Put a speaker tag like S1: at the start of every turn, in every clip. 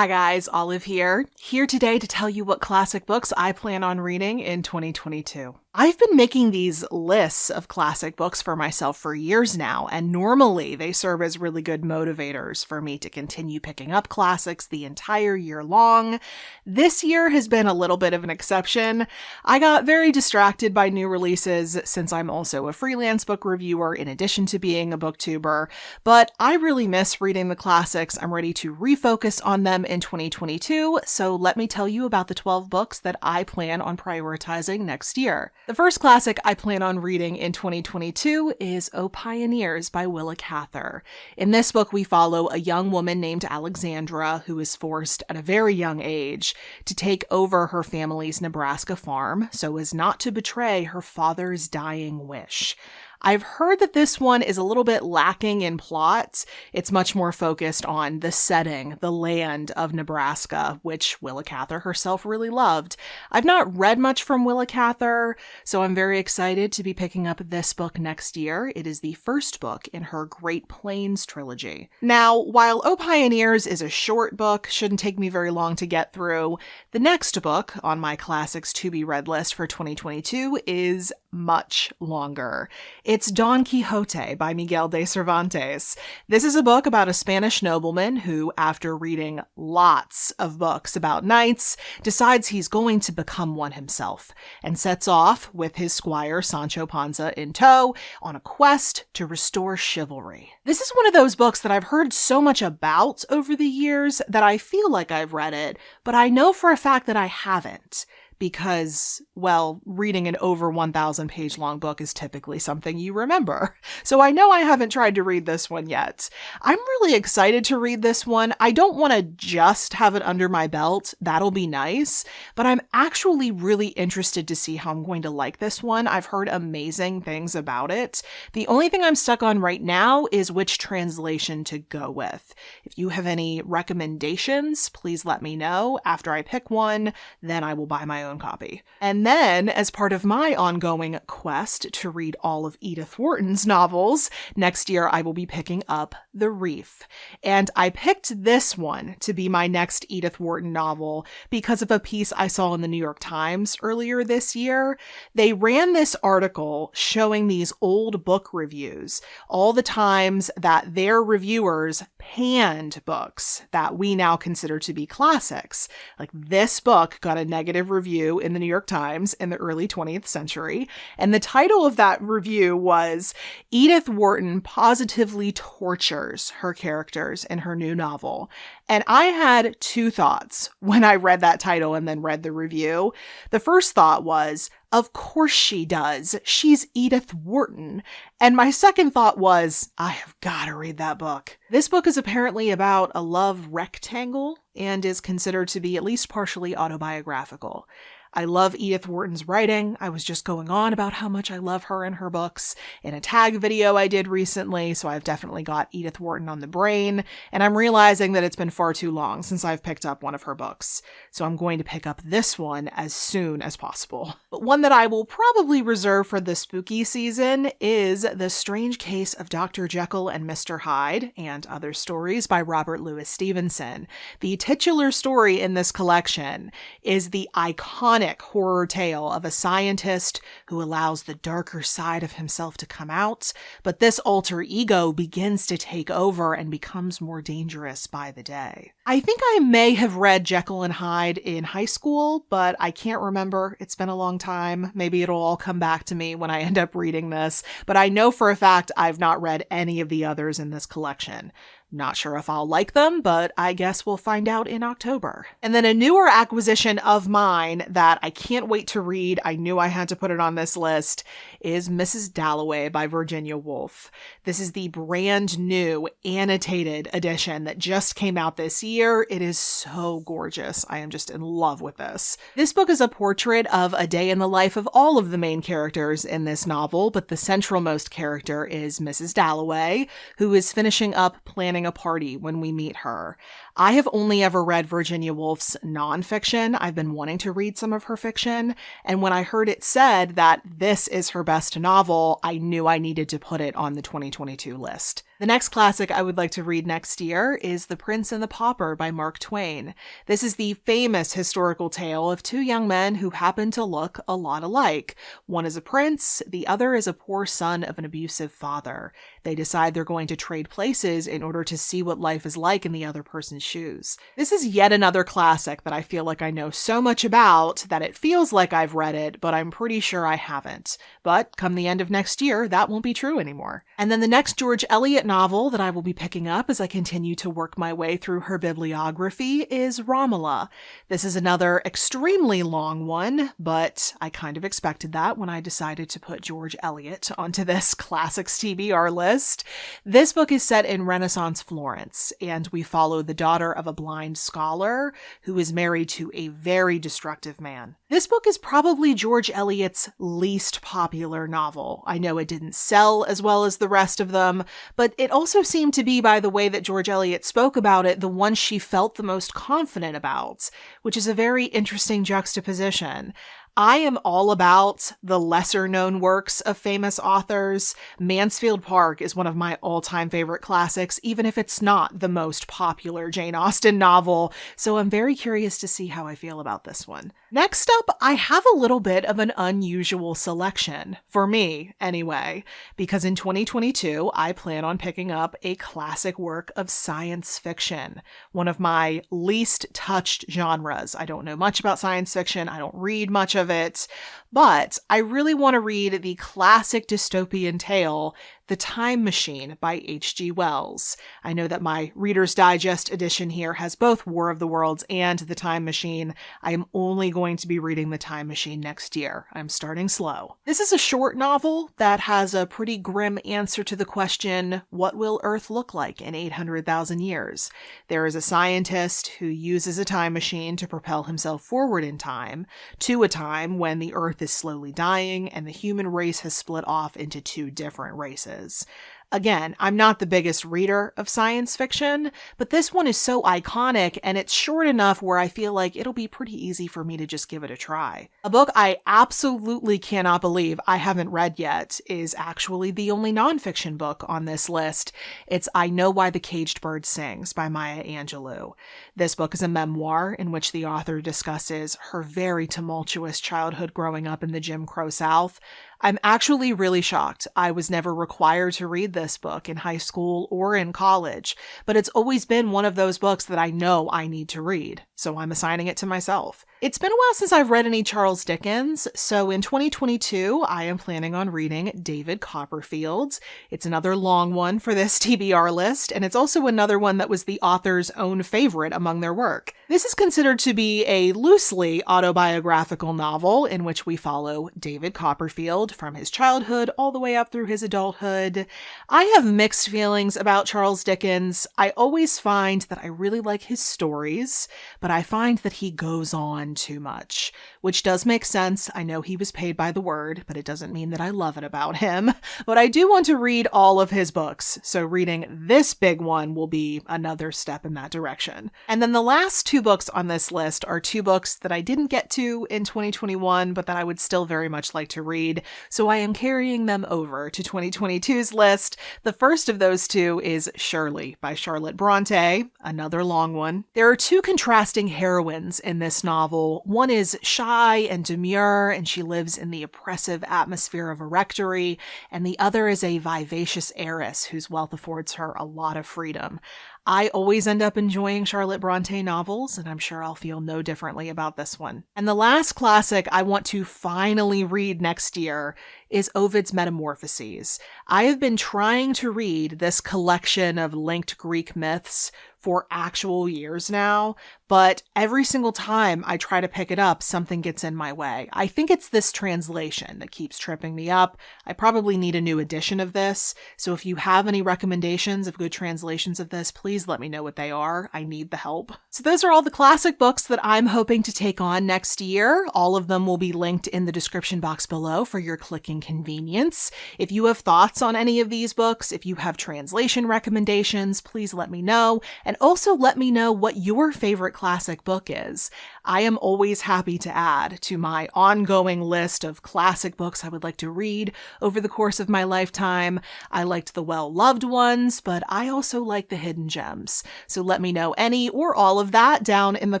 S1: Hi guys, Olive here today to tell you what classic books I plan on reading in 2022. I've been making these lists of classic books for myself for years now, and normally they serve as really good motivators for me to continue picking up classics the entire year long. This year has been a little bit of an exception. I got very distracted by new releases since I'm also a freelance book reviewer in addition to being a booktuber, but I really miss reading the classics. I'm ready to refocus on them in 2022, so let me tell you about the 12 books that I plan on prioritizing next year. The first classic I plan on reading in 2022 is O Pioneers by Willa Cather. In this book, we follow a young woman named Alexandra who is forced at a very young age to take over her family's Nebraska farm so as not to betray her father's dying wish. I've heard that this one is a little bit lacking in plot. It's much more focused on the setting, the land of Nebraska, which Willa Cather herself really loved. I've not read much from Willa Cather, so I'm very excited to be picking up this book next year. It is the first book in her Great Plains trilogy. Now, while O Pioneers is a short book, shouldn't take me very long to get through, the next book on my classics to be read list for 2022 is much longer. It's Don Quixote by Miguel de Cervantes. This is a book about a Spanish nobleman who, after reading lots of books about knights, decides he's going to become one himself and sets off with his squire Sancho Panza in tow on a quest to restore chivalry. This is one of those books that I've heard so much about over the years that I feel like I've read it, but I know for a fact that I haven't. Because, well, reading an over 1,000 page long book is typically something you remember. So I know I haven't tried to read this one yet. I'm really excited to read this one. I don't want to just have it under my belt. That'll be nice. But I'm actually really interested to see how I'm going to like this one. I've heard amazing things about it. The only thing I'm stuck on right now is which translation to go with. If you have any recommendations, please let me know. After I pick one, then I will buy my own copy. And then, as part of my ongoing quest to read all of Edith Wharton's novels, next year I will be picking up The Reef. And I picked this one to be my next Edith Wharton novel because of a piece I saw in the New York Times earlier this year. They ran this article showing these old book reviews, all the times that their reviewers panned books that we now consider to be classics. Like, this book got a negative review in the New York Times in the early 20th century, and the title of that review was Edith Wharton Positively Tortures Her Characters in Her New Novel. And I had two thoughts when I read that title and then read the review. The first thought was, of course she does. She's Edith Wharton. And my second thought was, I have got to read that book. This book is apparently about a love rectangle and is considered to be at least partially autobiographical. I love Edith Wharton's writing. I was just going on about how much I love her and her books in a tag video I did recently, so I've definitely got Edith Wharton on the brain, and I'm realizing that it's been far too long since I've picked up one of her books, so I'm going to pick up this one as soon as possible. But one that I will probably reserve for the spooky season is The Strange Case of Dr. Jekyll and Mr. Hyde and Other Stories by Robert Louis Stevenson. The titular story in this collection is the iconic horror tale of a scientist who allows the darker side of himself to come out, but this alter ego begins to take over and becomes more dangerous by the day. I think I may have read Jekyll and Hyde in high school, but I can't remember. It's been a long time. Maybe it'll all come back to me when I end up reading this, but I know for a fact I've not read any of the others in this collection. Not sure if I'll like them, but I guess we'll find out in October. And then a newer acquisition of mine that I can't wait to read, I knew I had to put it on this list, is Mrs. Dalloway by Virginia Woolf. This is the brand new annotated edition that just came out this year. It is so gorgeous. I am just in love with this. This book is a portrait of a day in the life of all of the main characters in this novel, but the centralmost character is Mrs. Dalloway, who is finishing up planning a party when we meet her. I have only ever read Virginia Woolf's nonfiction. I've been wanting to read some of her fiction, and when I heard it said that this is her best novel, I knew I needed to put it on the 2022 list. The next classic I would like to read next year is The Prince and the Pauper by Mark Twain. This is the famous historical tale of two young men who happen to look a lot alike. One is a prince, the other is a poor son of an abusive father. They decide they're going to trade places in order to see what life is like in the other person's shoes. This is yet another classic that I feel like I know so much about that it feels like I've read it, but I'm pretty sure I haven't. But come the end of next year, that won't be true anymore. And then the next George Eliot novel that I will be picking up as I continue to work my way through her bibliography is Romola. This is another extremely long one, but I kind of expected that when I decided to put George Eliot onto this classics TBR list. This book is set in Renaissance Florence, and we follow the daughter of a blind scholar who is married to a very destructive man. This book is probably George Eliot's least popular novel. I know it didn't sell as well as the rest of them, but it also seemed to be, by the way that George Eliot spoke about it, the one she felt the most confident about, which is a very interesting juxtaposition. I am all about the lesser-known works of famous authors. Mansfield Park is one of my all-time favorite classics, even if it's not the most popular Jane Austen novel, so I'm very curious to see how I feel about this one. Next up, I have a little bit of an unusual selection, for me anyway, because in 2022, I plan on picking up a classic work of science fiction, one of my least touched genres. I don't know much about science fiction, I don't read much of it, but I really want to read the classic dystopian tale, The Time Machine by H.G. Wells. I know that my Reader's Digest edition here has both War of the Worlds and The Time Machine. I am only going to be reading The Time Machine next year. I'm starting slow. This is a short novel that has a pretty grim answer to the question, what will Earth look like in 800,000 years? There is a scientist who uses a time machine to propel himself forward in time, to a time when the Earth is slowly dying and the human race has split off into two different races. Again, I'm not the biggest reader of science fiction, but this one is so iconic and it's short enough where I feel like it'll be pretty easy for me to just give it a try. A book I absolutely cannot believe I haven't read yet is actually the only nonfiction book on this list. It's I Know Why the Caged Bird Sings by Maya Angelou. This book is a memoir in which the author discusses her very tumultuous childhood growing up in the Jim Crow South. I'm actually really shocked. I was never required to read this book in high school or in college, but it's always been one of those books that I know I need to read, so I'm assigning it to myself. It's been a while since I've read any Charles Dickens, so in 2022, I am planning on reading David Copperfield's. It's another long one for this TBR list, and it's also another one that was the author's own favorite among their work. This is considered to be a loosely autobiographical novel in which we follow David Copperfield from his childhood all the way up through his adulthood. I have mixed feelings about Charles Dickens. I always find that I really like his stories, but I find that he goes on too much, which does make sense. I know he was paid by the word, but it doesn't mean that I love it about him. But I do want to read all of his books, so reading this big one will be another step in that direction. And then the last two books on this list are two books that I didn't get to in 2021, but that I would still very much like to read, so I am carrying them over to 2022's list. The first of those two is Shirley by Charlotte Bronte, another long one. There are two contrasting heroines in this novel. One is shy and demure, and she lives in the oppressive atmosphere of a rectory, and the other is a vivacious heiress whose wealth affords her a lot of freedom. I always end up enjoying Charlotte Bronte novels, and I'm sure I'll feel no differently about this one. And the last classic I want to finally read next year is Ovid's Metamorphoses. I have been trying to read this collection of linked Greek myths for actual years now, but every single time I try to pick it up, something gets in my way. I think it's this translation that keeps tripping me up. I probably need a new edition of this, so if you have any recommendations of good translations of this, please let me know what they are. I need the help. So those are all the classic books that I'm hoping to take on next year. All of them will be linked in the description box below for your clicking convenience. If you have thoughts on any of these books, if you have translation recommendations, please let me know. And also let me know what your favorite classic book is. I am always happy to add to my ongoing list of classic books I would like to read over the course of my lifetime. I liked the well-loved ones, but I also like the hidden gems. So let me know any or all of that down in the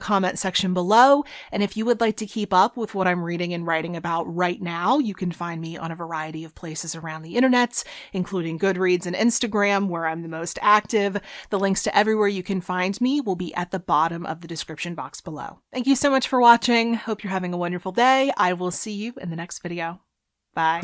S1: comment section below. And if you would like to keep up with what I'm reading and writing about right now, you can find me on a variety of places around the internet, including Goodreads and Instagram, where I'm the most active. The links to everywhere you can find me will be at the bottom of the description box below. Thank you so much for watching. Hope you're having a wonderful day. I will see you in the next video. Bye.